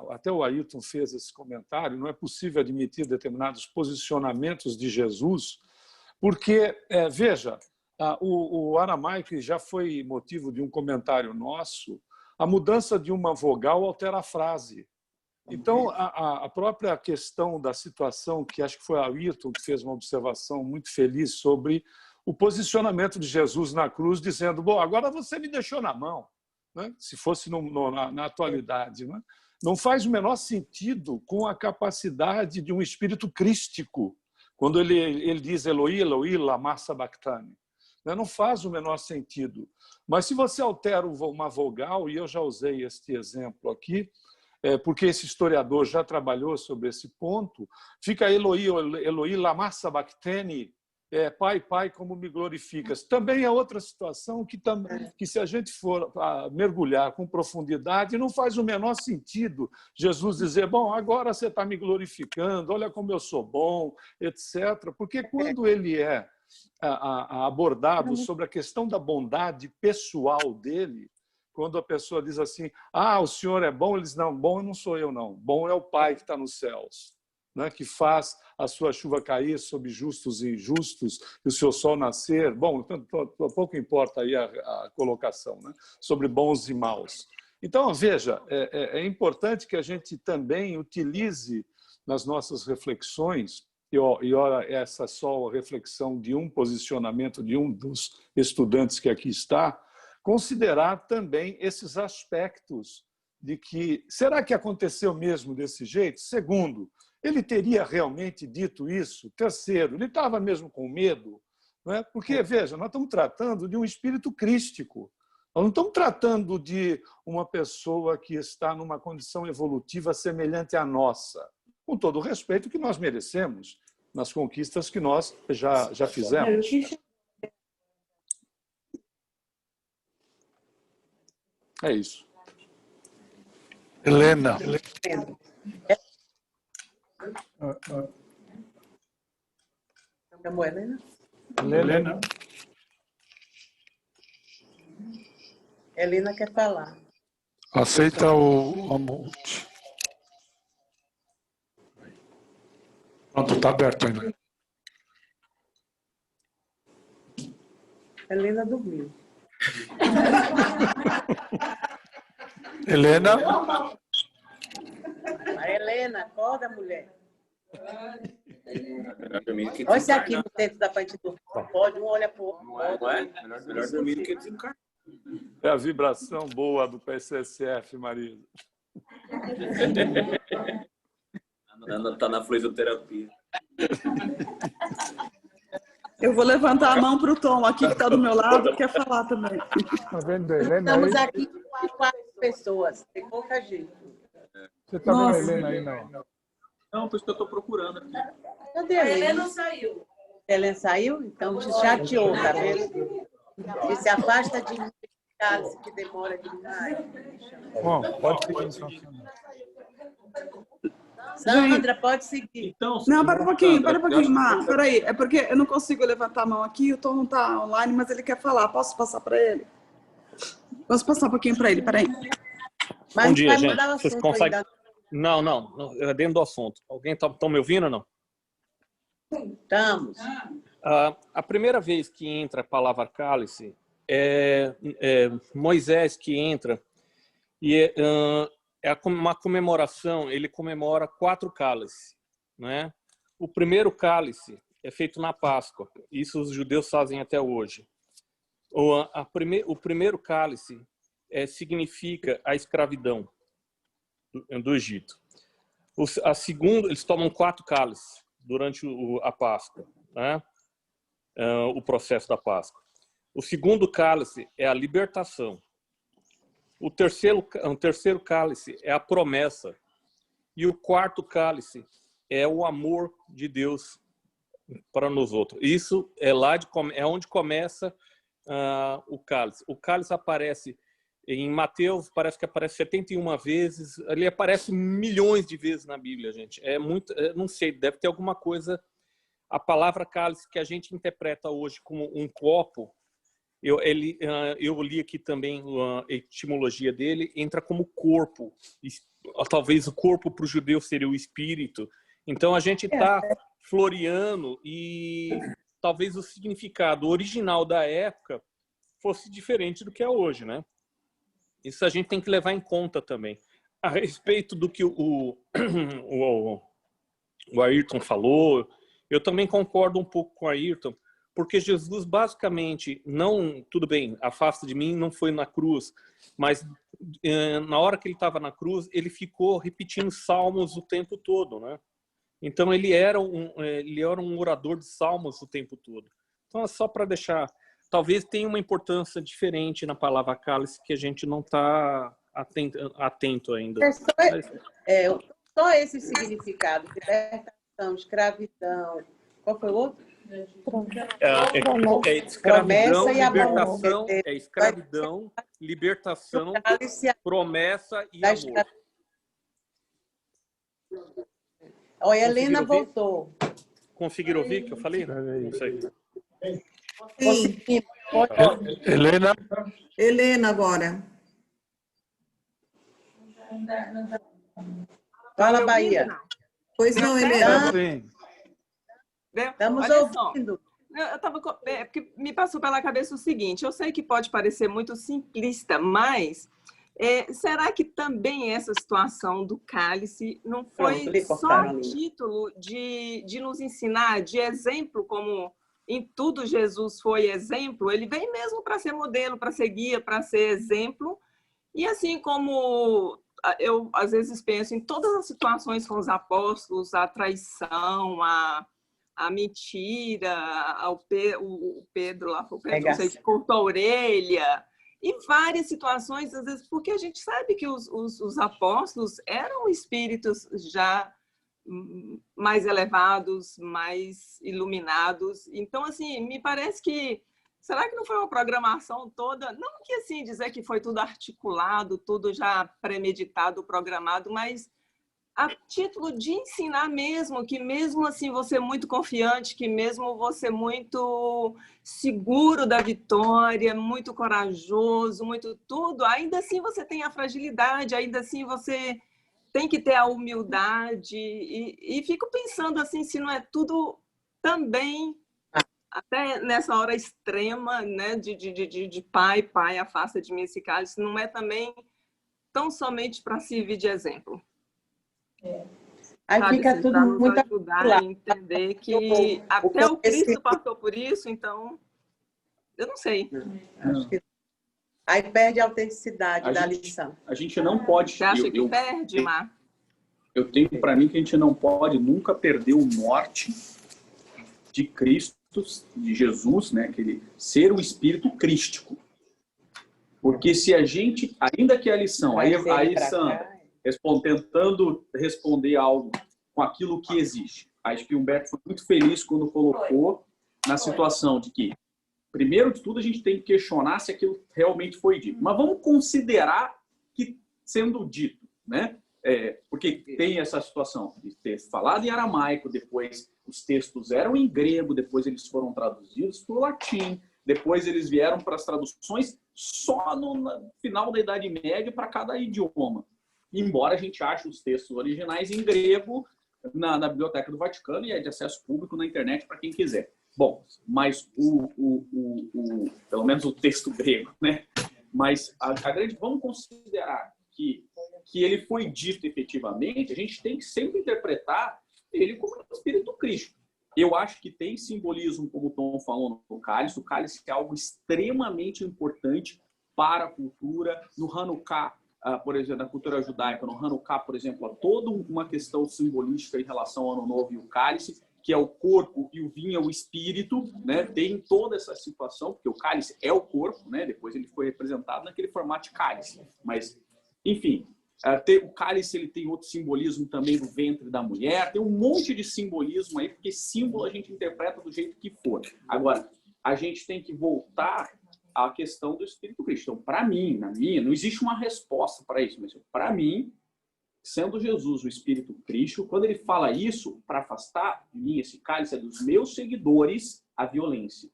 até o Ailton fez esse comentário, não é possível admitir determinados posicionamentos de Jesus, porque, veja, o aramaico já foi motivo de um comentário nosso, a mudança de uma vogal altera a frase. Então, a própria questão da situação, que acho que foi a Ayrton que fez uma observação muito feliz sobre o posicionamento de Jesus na cruz, dizendo, bom, agora você me deixou na mão, né? Se fosse na atualidade. Né? Não faz o menor sentido com a capacidade de um espírito crístico, quando ele diz Eloi, Eloi, lama sabachthani. Não faz o menor sentido. Mas se você altera uma vogal, e eu já usei este exemplo aqui, porque esse historiador já trabalhou sobre esse ponto, fica Eloi, Eloi, lama sabachthani, Pai, Pai, como me glorificas. Também é outra situação que se a gente for mergulhar com profundidade, não faz o menor sentido Jesus dizer, bom, agora você está me glorificando, olha como eu sou bom, etc. Porque quando ele é abordado sobre a questão da bondade pessoal dele, quando a pessoa diz assim, o senhor é bom, ele diz, não, bom não sou eu, não. Bom é o Pai que está nos céus, né, que faz a sua chuva cair sobre justos e injustos e o seu sol nascer. Bom, pouco importa aí a colocação, né, sobre bons e maus. Então, veja, é importante que a gente também utilize nas nossas reflexões, e ora, essa é só a reflexão de um posicionamento de um dos estudantes que aqui está, considerar também esses aspectos de que, será que aconteceu mesmo desse jeito? Segundo, ele teria realmente dito isso? Terceiro, ele estava mesmo com medo? Não é? Porque, veja, nós estamos tratando de um espírito crístico. Nós não estamos tratando de uma pessoa que está numa condição evolutiva semelhante à nossa, com todo o respeito que nós merecemos nas conquistas que nós já fizemos. É isso. Helena. Chamou Helena? Helena. Helena quer falar. Aceita a multi. Pronto, está aberto ainda. Helena dormiu. Helena. A Helena, acorda, mulher. Olha se aqui no centro da frente do pode, um olha para o outro. Não é? Melhor dormir do que desencarnar. É a vibração boa do PSSF, Marisa. Ana está na fluidoterapia. Eu vou levantar a mão para o Tom aqui, que está do meu lado, que quer falar também. Tá vendo, Helena? Estamos aqui com 4 pessoas, tem pouca gente. Você está vendo a Helena aí, não? Não, por isso que eu estou procurando aqui. Cadê a Helena? Saiu. Helena saiu? Então te chateou, tá vendo? E se afasta de mim, cálice que demora demais. Bom, pode seguir então. Sandra, pode seguir. Então, não, para um pouquinho, Mar. Peraí, é porque eu não consigo levantar a mão aqui, o Tom não está online, mas ele quer falar. Posso passar para ele? Posso passar um pouquinho para ele, peraí. Mas bom dia, vai gente. mudar o Vocês assunto conseguem... ainda. Não, é dentro do assunto. Alguém está me ouvindo ou não? Estamos. A primeira vez que entra a palavra cálice é Moisés que entra e uma comemoração, ele comemora 4 cálices, né? O primeiro cálice é feito na Páscoa, isso os judeus fazem até hoje. O primeiro cálice significa a escravidão do Egito. A segunda, eles tomam 4 cálices durante a Páscoa, né? O processo da Páscoa. O segundo cálice é a libertação. O terceiro cálice é a promessa. E o quarto cálice é o amor de Deus para nós outros. Isso é onde começa o cálice. O cálice aparece em Mateus, parece que aparece 71 vezes. Ele aparece milhões de vezes na Bíblia, gente. Não sei, deve ter alguma coisa. A palavra cálice que a gente interpreta hoje como um copo, eu li aqui também a etimologia dele, entra como corpo. Talvez o corpo para o judeu seria o espírito. Então a gente está floreando e talvez o significado original da época fosse diferente do que é hoje, né? Isso a gente tem que levar em conta também. A respeito do que o Ayrton falou, eu também concordo um pouco com o Ayrton, porque Jesus basicamente não, tudo bem, afasta de mim, não foi na cruz, mas na hora que ele estava na cruz, ele ficou repetindo salmos o tempo todo, né? Então ele era um orador de salmos o tempo todo. Então é só para deixar, talvez tenha uma importância diferente na palavra cálice que a gente não está atento ainda. Só esse significado, libertação, escravidão, qual foi o outro? Escravidão, libertação, escravidão, libertação, promessa e amor. Ó, Helena voltou. Conseguiram ouvir o que eu falei? Isso aí. Sim. Helena agora. Fala, Bahia. Pois não, Helena. Estamos ouvindo. Eu tava, porque me passou pela cabeça o seguinte, eu sei que pode parecer muito simplista, mas será que também essa situação do cálice não foi só título de nos ensinar, de exemplo, como em tudo Jesus foi exemplo? Ele vem mesmo para ser modelo, para ser guia, para ser exemplo. E assim como eu às vezes penso em todas as situações com os apóstolos, a traição, a mentira, o Pedro lá, que cortou a orelha, e várias situações, às vezes, porque a gente sabe que os apóstolos eram espíritos já mais elevados, mais iluminados. Então, assim, me parece que, será que não foi uma programação toda, não que assim dizer que foi tudo articulado, tudo já premeditado, programado, mas a título de ensinar mesmo, que mesmo assim você muito confiante, que mesmo você muito seguro da vitória, muito corajoso, muito tudo, ainda assim você tem a fragilidade, ainda assim você tem que ter a humildade, e fico pensando assim, se não é tudo também, até nessa hora extrema, né, de pai, afasta de mim esse cálice, não é também tão somente para servir de exemplo. Aí sabe, fica assim, tudo para nos muito ajudar a entender que até o Cristo passou por isso, então eu não sei. Acho que aí perde a autenticidade da lição. A gente não pode... Você acha que perde, Mar? Eu tenho para mim que a gente não pode nunca perder o norte de Cristo, de Jesus, né? Aquele ser o espírito crístico. Porque se a gente, ainda que a lição, aí Sandra, tentando responder algo com aquilo que existe. Acho que o Humberto foi muito feliz quando colocou na situação de que, primeiro de tudo, a gente tem que questionar se aquilo realmente foi dito. Mas vamos considerar que sendo dito, né? Porque tem essa situação de ter falado em aramaico, depois os textos eram em grego, depois eles foram traduzidos para o latim, depois eles vieram para as traduções só no final da Idade Média para cada idioma. Embora a gente ache os textos originais em grego na Biblioteca do Vaticano e é de acesso público na internet para quem quiser. Bom, mas pelo menos o texto grego, né? Mas vamos considerar que ele foi dito efetivamente, a gente tem que sempre interpretar ele como um espírito crístico. Eu acho que tem simbolismo, como o Tom falou, no cálice. O cálice é algo extremamente importante para a cultura. No Hanukkah, por exemplo, na cultura judaica, no Hanukkah, por exemplo, há toda uma questão simbolística em relação ao Ano Novo e o cálice, que é o corpo e o vinho é o espírito, né? Tem toda essa situação, porque o cálice é o corpo, né? Depois ele foi representado naquele formato de cálice. Mas, enfim, o cálice ele tem outro simbolismo também do ventre da mulher, tem um monte de simbolismo aí, porque símbolo a gente interpreta do jeito que for. Agora, a gente tem que voltar à questão do Espírito Cristo. Então, para mim, não existe uma resposta para isso, mas para mim, sendo Jesus o Espírito Cristo, quando ele fala isso, para afastar de mim esse cálice, é dos meus seguidores a violência.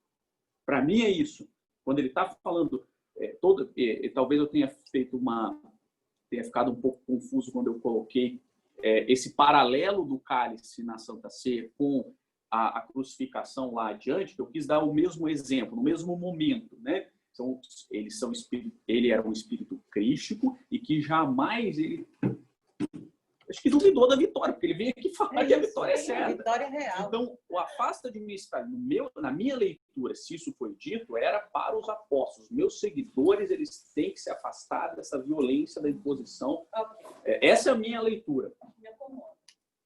Para mim é isso. Quando ele está falando, talvez eu tenha ficado um pouco confuso quando eu coloquei esse paralelo do cálice na Santa Ceia com a crucificação lá adiante, que eu quis dar o mesmo exemplo, no mesmo momento, né? ele era um espírito crístico e que jamais ele... Acho que duvidou da vitória, porque ele veio aqui falar que a vitória é certa. A vitória é real. Então, o afasta de mim está na minha leitura, se isso foi dito, era para os apóstolos. Meus seguidores, eles têm que se afastar dessa violência da imposição. Essa é a minha leitura.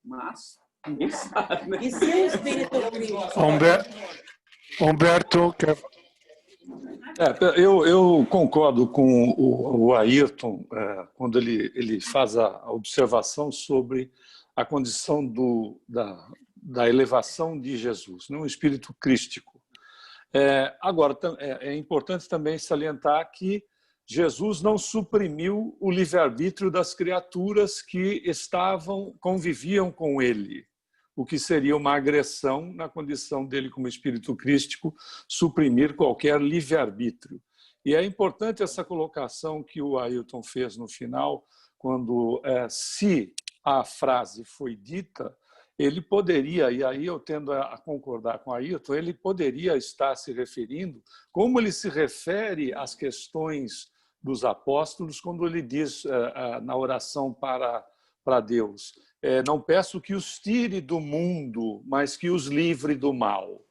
Mas ninguém sabe, né? E se o espírito crítico... Humberto quer... Eu concordo com o Ayrton quando ele faz a observação sobre a condição da elevação de Jesus, um espírito crístico. Agora, é importante também salientar que Jesus não suprimiu o livre-arbítrio das criaturas que conviviam com ele, o que seria uma agressão na condição dele como espírito crístico, suprimir qualquer livre-arbítrio. E é importante essa colocação que o Ayrton fez no final, quando se a frase foi dita, ele poderia, e aí eu tendo a concordar com o Ayrton, ele poderia estar se referindo, como ele se refere às questões dos apóstolos, quando ele diz na oração para Deus, não peço que os tire do mundo, mas que os livre do mal.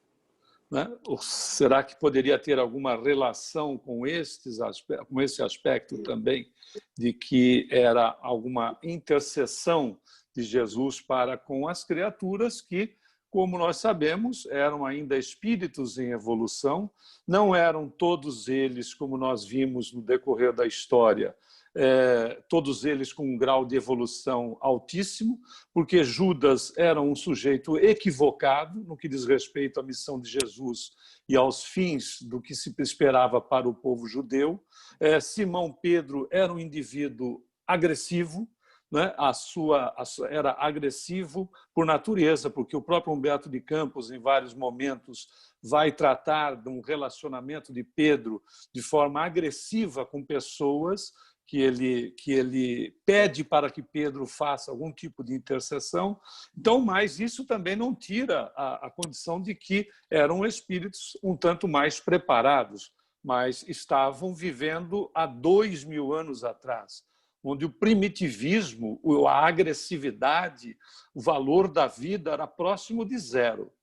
Né? Ou será que poderia ter alguma relação com esse aspecto também, de que era alguma intercessão de Jesus para com as criaturas que, como nós sabemos, eram ainda espíritos em evolução, não eram todos eles, como nós vimos no decorrer da história, todos eles com um grau de evolução altíssimo, porque Judas era um sujeito equivocado no que diz respeito à missão de Jesus e aos fins do que se esperava para o povo judeu. Simão Pedro era um indivíduo agressivo, né? Era agressivo por natureza, porque o próprio Humberto de Campos, em vários momentos, vai tratar de um relacionamento de Pedro de forma agressiva com pessoas que ele pede para que Pedro faça algum tipo de intercessão. Então, mas isso também não tira a condição de que eram espíritos um tanto mais preparados, mas estavam vivendo há 2000 anos atrás, onde o primitivismo, a agressividade, o valor da vida era próximo de zero.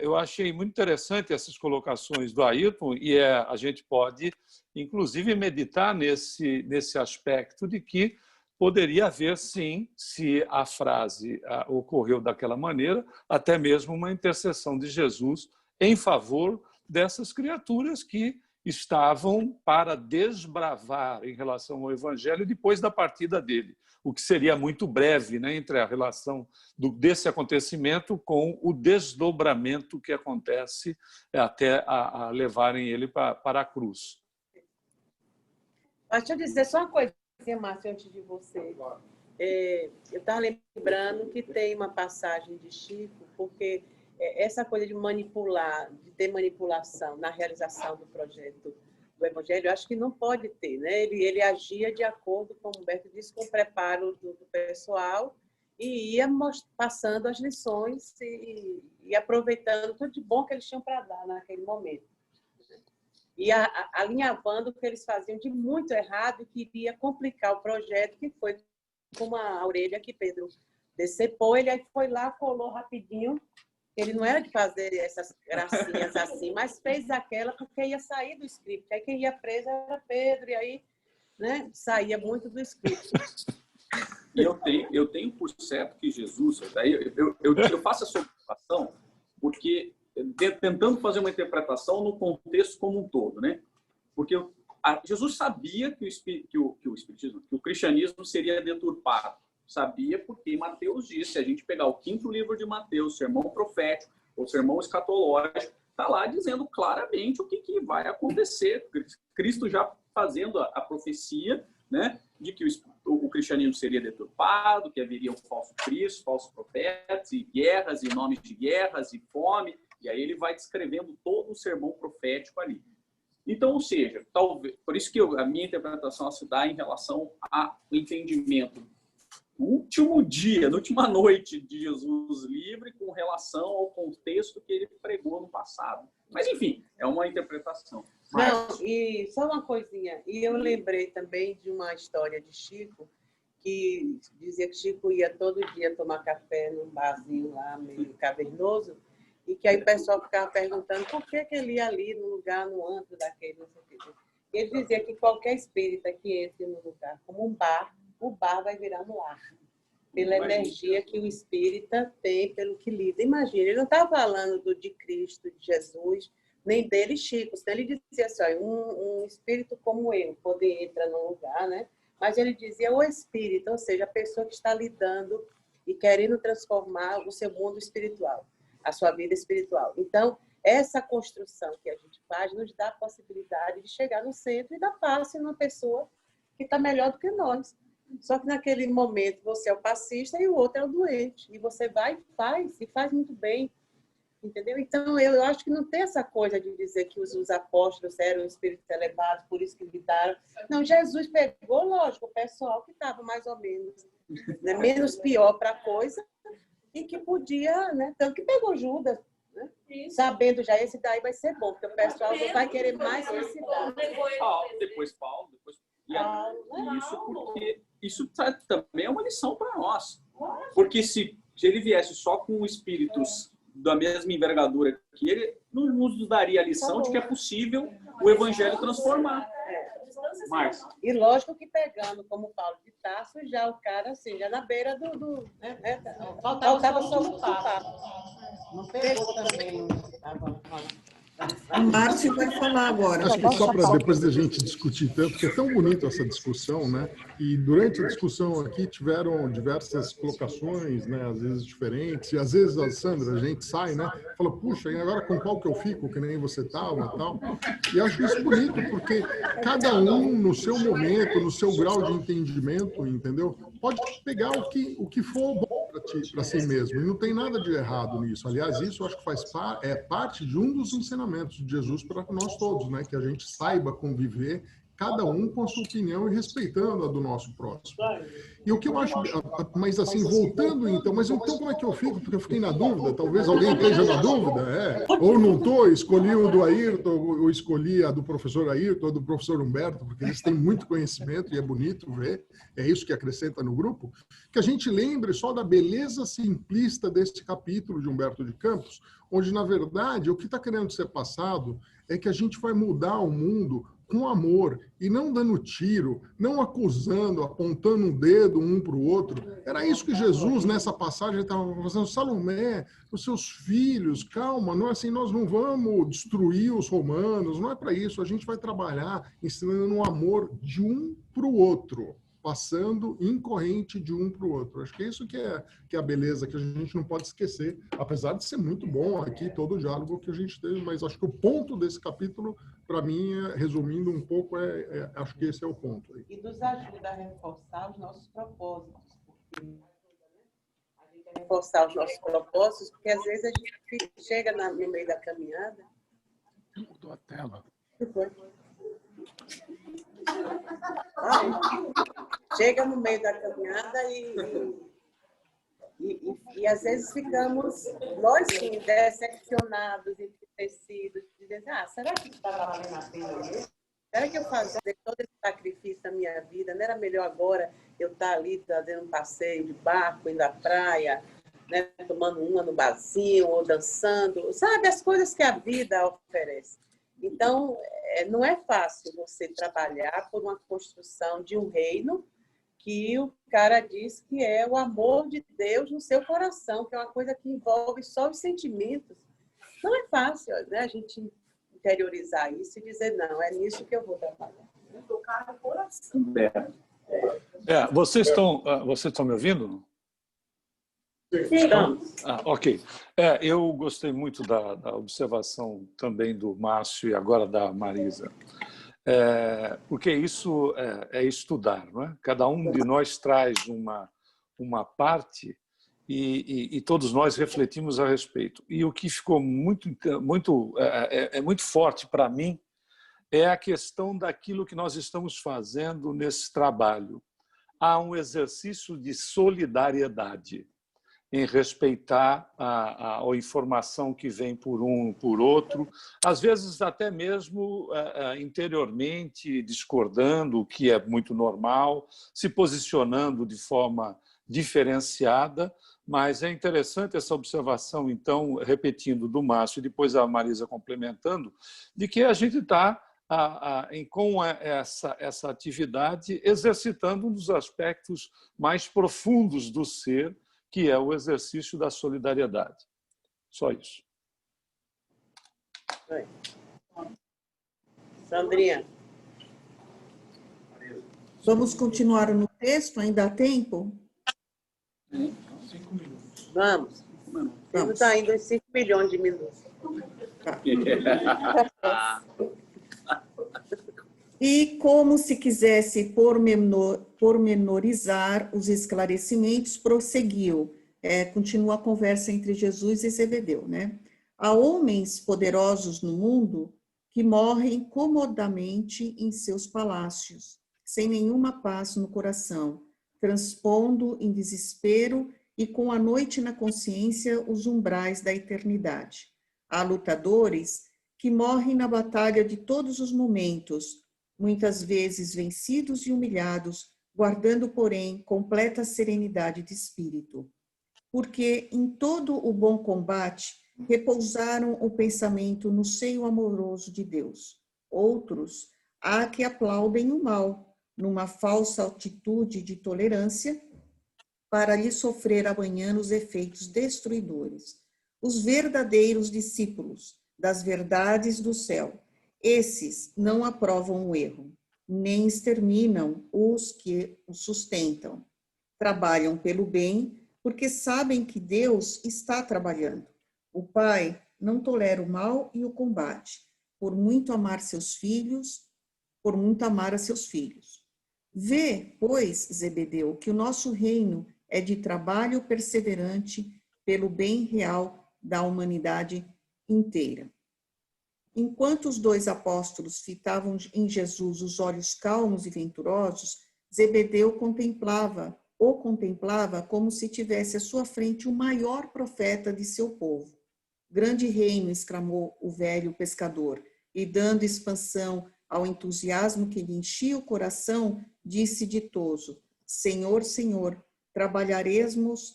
Eu achei muito interessante essas colocações do Ayrton e a gente pode, inclusive, meditar nesse aspecto de que poderia haver, sim, se a frase ocorreu daquela maneira, até mesmo uma intercessão de Jesus em favor dessas criaturas que estavam para desbravar em relação ao Evangelho depois da partida dele, o que seria muito breve, né, entre a relação desse acontecimento com o desdobramento que acontece até a levarem ele para a cruz. Deixa eu dizer só uma coisinha, Márcio, antes de você. Eu estava lembrando que tem uma passagem de Chico, porque essa coisa de manipular, de ter manipulação na realização do projeto do Evangelho, eu acho que não pode ter, né? Ele agia de acordo, como o Humberto disse, com o preparo do pessoal e ia passando as lições e aproveitando tudo de bom que eles tinham para dar naquele momento. E alinhavando o que eles faziam de muito errado e que iria complicar o projeto, que foi como a orelha que Pedro decepou. Ele aí foi lá, colou rapidinho. Ele não era de fazer essas gracinhas assim, mas fez aquela porque ia sair do script. Aí quem ia preso era Pedro, e aí, né, saía muito do script. E eu tenho por certo que Jesus... Daí eu faço essa observação porque tentando fazer uma interpretação no contexto como um todo, né? Porque Jesus sabia que o cristianismo seria deturpado. Sabia porque Mateus disse, se a gente pegar o 5º livro de Mateus, sermão profético, ou sermão escatológico, está lá dizendo claramente o que vai acontecer. Cristo já fazendo a profecia, né, de que o cristianismo seria deturpado, que haveria um falso Cristo, falsos profetas, e guerras, e nomes de guerras, e fome, e aí ele vai descrevendo todo o sermão profético ali. Então, ou seja, talvez, por isso que a minha interpretação se dá em relação ao entendimento no último dia, na última noite de Jesus livre com relação ao contexto que ele pregou no passado. Mas, enfim, É uma interpretação. Não, e só uma coisinha. E eu lembrei também de uma história de Chico, que dizia que Chico ia todo dia tomar café num barzinho lá, meio cavernoso, e que aí o pessoal ficava perguntando por que ele ia ali no lugar, no antro daquele, não sei o quê. Ele dizia que qualquer espírita que entre no lugar como um bar, o bar vai virar um lar. Pela energia que o espírita tem, pelo que lida. Imagina, ele não estava falando de Cristo, de Jesus, nem dele, Chico. Senão ele dizia assim, um espírito como eu, poder entrar num lugar, né? Mas ele dizia o espírito, ou seja, a pessoa que está lidando e querendo transformar o seu mundo espiritual, a sua vida espiritual. Então, essa construção que a gente faz nos dá a possibilidade de chegar no centro e dar passe numa pessoa que está melhor do que nós. Só que naquele momento você é o passista e o outro é o doente. E você vai e faz muito bem. Entendeu? Então, eu acho que não tem essa coisa de dizer que os apóstolos eram espíritos elevados, por isso que gritaram. Não, Jesus pegou, lógico, o pessoal que estava mais ou menos, né, menos pior para a coisa e que podia, né, tanto que pegou Judas, né, sabendo já esse daí vai ser bom, porque o pessoal não vai querer mais felicidade. Depois Paulo, e isso porque isso também é uma lição para nós. Porque se ele viesse só com espíritos da mesma envergadura que ele, não nos daria a lição de que é possível o evangelho transformar. Mas, e lógico que pegando, como Paulo de Tarso, já o cara, assim, já na beira faltava só o papo. Não pegou também. O Márcio vai falar agora. Acho que só para depois da gente discutir tanto, porque é tão bonito essa discussão, né? E durante a discussão aqui tiveram diversas colocações, né? Às vezes diferentes, e às vezes, a Sandra, a gente sai, né? Fala, puxa, e agora com qual que eu fico, que nem você estava e tal. E acho isso bonito, porque cada um, no seu momento, no seu grau de entendimento, entendeu? Pode pegar o que for bom para si mesmo. E não tem nada de errado nisso. Aliás, isso eu acho que é parte de um dos ensinamentos de Jesus para nós todos, né? Que a gente saiba conviver, cada um com a sua opinião e respeitando a do nosso próximo. E o que eu acho, mas assim, voltando então, mas então como é que eu fico? Porque eu fiquei na dúvida, talvez alguém esteja na dúvida, ou não estou, escolhi o do Ayrton, ou escolhi a do professor Ayrton, ou do professor Humberto, porque eles têm muito conhecimento e é bonito ver, é isso que acrescenta no grupo, que a gente lembre só da beleza simplista deste capítulo de Humberto de Campos, onde, na verdade, o que está querendo ser passado é que a gente vai mudar o mundo com amor e não dando tiro, não acusando, apontando um dedo um para o outro. Era isso que Jesus, nessa passagem, estava fazendo. Salomé, os seus filhos, calma, não é assim, nós não vamos destruir os romanos, não é para isso. A gente vai trabalhar ensinando um amor de um para o outro, passando em corrente de um para o outro. Acho que é isso que é a beleza, que a gente não pode esquecer, apesar de ser muito bom aqui todo o diálogo que a gente teve, mas acho que o ponto desse capítulo, para mim, resumindo um pouco, acho que esse é o ponto aí. E nos ajuda a reforçar os nossos propósitos. Porque a gente reforçar os nossos propósitos, porque às vezes a gente chega no meio da caminhada. Mudou a tela. Chega no meio da caminhada e às vezes ficamos, nós sim, decepcionados, entristecidos, dizendo, será que isso está valendo a pena mesmo? Será que eu fazer todo esse sacrifício na minha vida? Não era melhor agora eu estar ali fazendo um passeio de barco, indo à praia, né, tomando uma no barzinho ou dançando, sabe, as coisas que a vida oferece. Então, não é fácil você trabalhar por uma construção de um reino que o cara diz que é o amor de Deus no seu coração, que é uma coisa que envolve só os sentimentos. Não é fácil, né, a gente interiorizar isso e dizer, não, é nisso que eu vou trabalhar. Tocar no coração. Vocês estão me ouvindo? Sim. Ok. Eu gostei muito da observação também do Márcio e agora da Marisa. Porque isso é estudar, não é? Cada um de nós traz uma parte e todos nós refletimos a respeito. E o que ficou muito forte para mim é a questão daquilo que nós estamos fazendo nesse trabalho. Há um exercício de solidariedade. em respeitar a informação que vem por um por outro, às vezes até mesmo interiormente discordando, o que é muito normal, se posicionando de forma diferenciada, mas é interessante essa observação, então, repetindo do Márcio e depois a Marisa complementando, de que a gente está com essa atividade exercitando um dos aspectos mais profundos do ser, que é o exercício da solidariedade. Só isso. Oi. Sandrinha. Vamos continuar no texto? Ainda há tempo? 5 minutos. Vamos. Temos Vamos. ainda 5 milhões de minutos. Tá. E como se quisesse pormenorizar os esclarecimentos, prosseguiu. Continua a conversa entre Jesus e Zebedeu, né? Há homens poderosos no mundo que morrem comodamente em seus palácios, sem nenhuma paz no coração, transpondo em desespero e com a noite na consciência os umbrais da eternidade. Há lutadores que morrem na batalha de todos os momentos, muitas vezes vencidos e humilhados, guardando, porém, completa serenidade de espírito. Porque em todo o bom combate repousaram o pensamento no seio amoroso de Deus. Outros há que aplaudem o mal, numa falsa altitude de tolerância, para lhe sofrer amanhã os efeitos destruidores. Os verdadeiros discípulos das verdades do céu, esses não aprovam o erro, nem exterminam os que o sustentam. Trabalham pelo bem, porque sabem que Deus está trabalhando. O Pai não tolera o mal e o combate, por muito amar a seus filhos. Vê, pois, Zebedeu, que o nosso reino é de trabalho perseverante pelo bem real da humanidade inteira. Enquanto os dois apóstolos fitavam em Jesus os olhos calmos e venturosos, Zebedeu o contemplava como se tivesse à sua frente o maior profeta de seu povo. Grande reino, exclamou o velho pescador, e dando expansão ao entusiasmo que lhe enchia o coração, disse ditoso: Senhor, Senhor, trabalharemos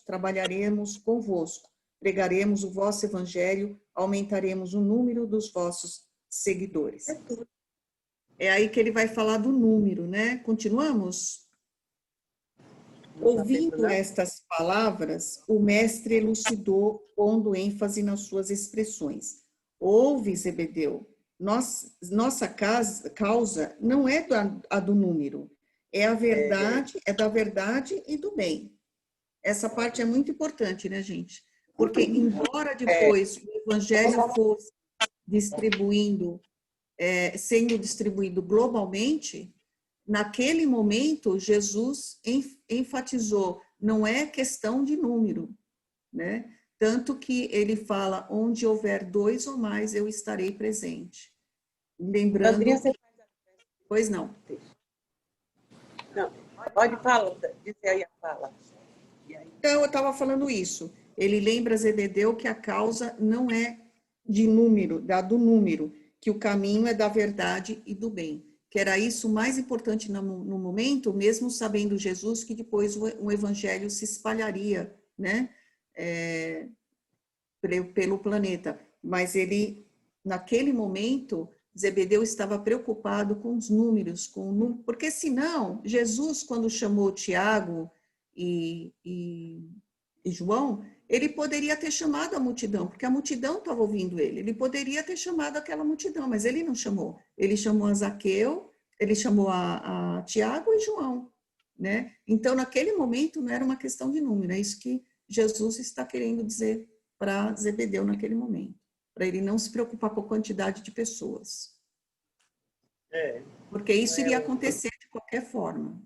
convosco, pregaremos o vosso evangelho, aumentaremos o número dos vossos seguidores. É aí que ele vai falar do número, né? Continuamos? Ouvindo estas palavras, o mestre elucidou, pondo ênfase nas suas expressões. Ouve, Zebedeu, nossa causa não é a do número, é a verdade, é da verdade e do bem. Essa parte é muito importante, né, gente? Porque, embora depois o evangelho fosse sendo distribuído globalmente, naquele momento, Jesus enfatizou, não é questão de número, né? Tanto que ele fala, onde houver 2 ou mais, eu estarei presente. Lembrando... Pois não. Não, pode falar, dizer aí a fala. Então, eu estava falando isso. Ele lembra Zebedeu que a causa não é de número, do número, que o caminho é da verdade e do bem. Que era isso o mais importante no momento, mesmo sabendo Jesus que depois o evangelho se espalharia, né, pelo planeta. Mas ele, naquele momento, Zebedeu estava preocupado com os números, porque senão, Jesus, quando chamou Tiago e João, ele poderia ter chamado a multidão, porque a multidão estava ouvindo ele. Ele poderia ter chamado aquela multidão, mas ele não chamou. Ele chamou a Zaqueu, ele chamou a Tiago e João, né? Então, naquele momento, não era uma questão de número. É isso que Jesus está querendo dizer para Zebedeu naquele momento, para ele não se preocupar com a quantidade de pessoas. Porque isso iria acontecer de qualquer forma.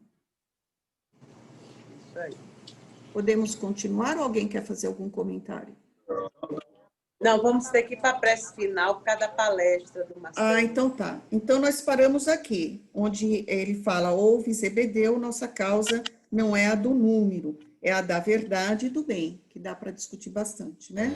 Isso aí. Podemos continuar ou alguém quer fazer algum comentário? Não, vamos ter que ir para a prece final por causa da palestra do Marcelo. Então tá. Então nós paramos aqui, onde ele fala, ouve Zebedeu, nossa causa não é a do número, é a da verdade e do bem, que dá para discutir bastante, né?